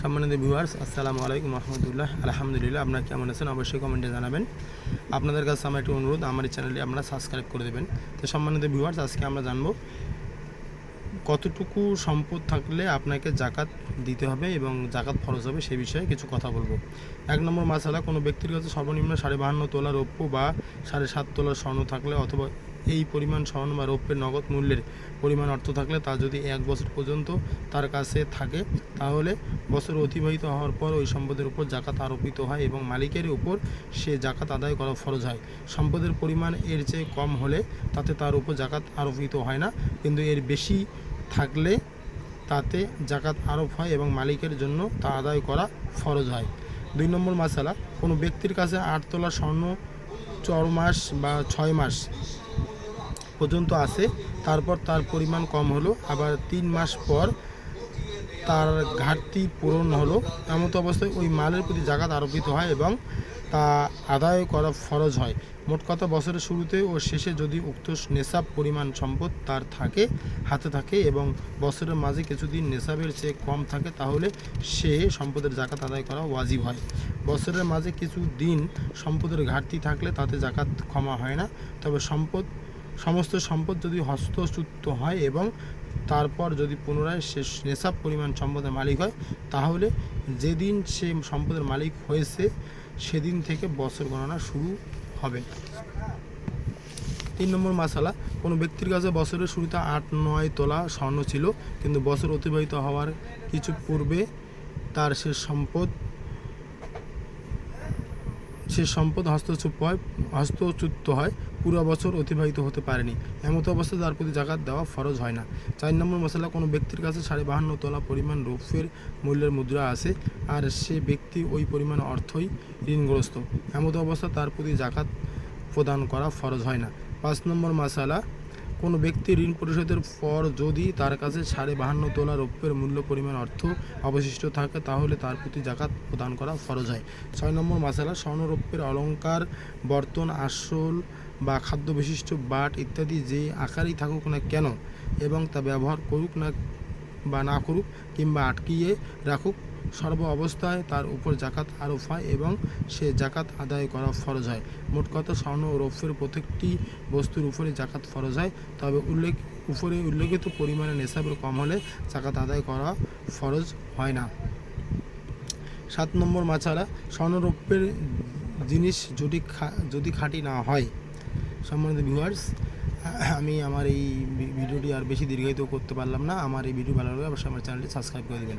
সম্মানিত ভিউয়ার্স, আসসালামু আলাইকুম রহমতুল্লাহ। আলহামদুলিল্লাহ। আপনারা কেমন আছেন অবশ্যই কমেন্টে জানাবেন। আপনাদের কাছে আমার একটু অনুরোধ, আমার এই চ্যানেলটি আপনারা সাবস্ক্রাইব করে দেবেন। তো সম্মানিত ভিউয়ার্স, আজকে আমরা জানবো কতটুকু সম্পদ থাকলে আপনাকে জাকাত দিতে হবে এবং জাকাত ফরজ হবে সেই বিষয়ে কিছু কথা বলবো। 1 নম্বর মাসালা, কোনো ব্যক্তির কাছে সর্বনিম্ন 52.5 তোলা রৌপ্য বা 7.5 তোলা স্বর্ণ থাকলে অথবা এই পরিমাণ স্বর্ণ বা রৌপ্যের নগদ মূল্যের পরিমাণ অর্থ থাকলে তা যদি 1 বছর পর্যন্ত তার কাছে থাকে, তাহলে বছর অতিবাহিত হওয়ার পর ওই সম্পদের উপর জাকাত আরোপিত হয় এবং মালিকের উপর সে জাকাত আদায় করা ফরজ হয়। সম্পদের পরিমাণ এর চেয়ে কম হলে তাতে তার উপর জাকাত আরোপিত হয় না, কিন্তু এর বেশি থাকলে তাতে জাকাত আরোপ হয় এবং মালিকের জন্য তা আদায় করা ফরজ হয়। 2 নম্বর মাসালা, কোনো ব্যক্তির কাছে 8 তোলা স্বর্ণ 4 মাস বা 6 মাস পর্যন্ত আছে, তারপর তার পরিমাণ কম হলো, আবার 3 মাস পর তার ঘাটতি পূরণ হলো, এমতো অবস্থায় ওই মালের প্রতি জাকাত আরোপিত হয় এবং তা আদায় করা ফরজ হয়। মোট কথা, বছরের শুরুতে ও শেষে যদি উক্ত নেশাব পরিমাণ সম্পদ তার হাতে থাকে এবং বছরের মাঝে কিছুদিন নেশাবের চেয়ে কম থাকে, তাহলে সে সম্পদের জাকাত আদায় করা ওয়াজিব হয়। বছরের মাঝে কিছু দিন সম্পদের ঘাটতি থাকলে তাতে জাকাত ক্ষমা হয় না। তবে সমস্ত সম্পদ যদি হস্তচ্যুত হয় এবং তারপর যদি পুনরায় সে নেশাব পরিমাণ সম্পদের মালিক হয়, তাহলে যেদিন সে সম্পদের মালিক হয়েছে সেদিন থেকে বছর গণনা শুরু হবে। 3 নম্বর মাসালা, কোনো ব্যক্তির কাছে বছরের শুরুতে 8-9 তোলা স্বর্ণ ছিল, কিন্তু বছর অতিবাহিত হওয়ার কিছু পূর্বে তার সে সম্পদ হস্তচ্যুত হয়, পুরো বছর অতিবাহিত হতে পারেনি, এমতো অবস্থায় তার প্রতি জাকাত দেওয়া ফরজ হয় না। 4 নম্বর মশলা, কোনো ব্যক্তির কাছে 52.5 তোলা পরিমাণ রৌপ্যের মূল্যের মুদ্রা আছে আর সে ব্যক্তি ওই পরিমাণ অর্থই ঋণগ্রস্ত, এমতো অবস্থা তার প্রতি জাকাত প্রদান করা ফরজ হয় না। 5 নম্বর মাসালা, কোনো ব্যক্তি ঋণ পরিশোধের পর যদি তার কাছে 52.5 তোলা রৌপ্যের মূল্য পরিমাণ অর্থ অবশিষ্ট থাকে, তাহলে তার প্রতি জাকাত প্রদান করা ফরজ হয়। 6 নম্বর মাসালা, স্বর্ণ রৌপ্যের অলঙ্কার, বর্তন, আসল বা খাদ্য বিশিষ্ট বাট ইত্যাদি যে আকারেই থাকুক না কেন এবং তা ব্যবহার করুক না বা না করুক কিংবা আটকিয়ে রাখুক, সর্ব অবস্থায় তার উপর জাকাত আরোপ হয় এবং সে জাকাত আদায় করা ফরজ হয়। মোট কথা, স্বর্ণ ও রৌপ্যের প্রত্যেকটি বস্তুর উপরে জাকাত ফরজ হয়, তবে উল্লেখিত পরিমাণে নেশাবের কম হলে জাকাত আদায় করা ফরজ হয় না। 7 নম্বর মাসালা, স্বর্ণ রৌপ্যের জিনিস যদি খাঁটি না হয়। সম্মানিত ভিউয়ার্স, আমি আমার এই ভিডিওটি আর বেশি দীর্ঘায়িত করতে পারলাম না। আমার এই ভিডিও ভালো লাগলে অবশ্যই আমার চ্যানেলটি সাবস্ক্রাইব করে দেবেন।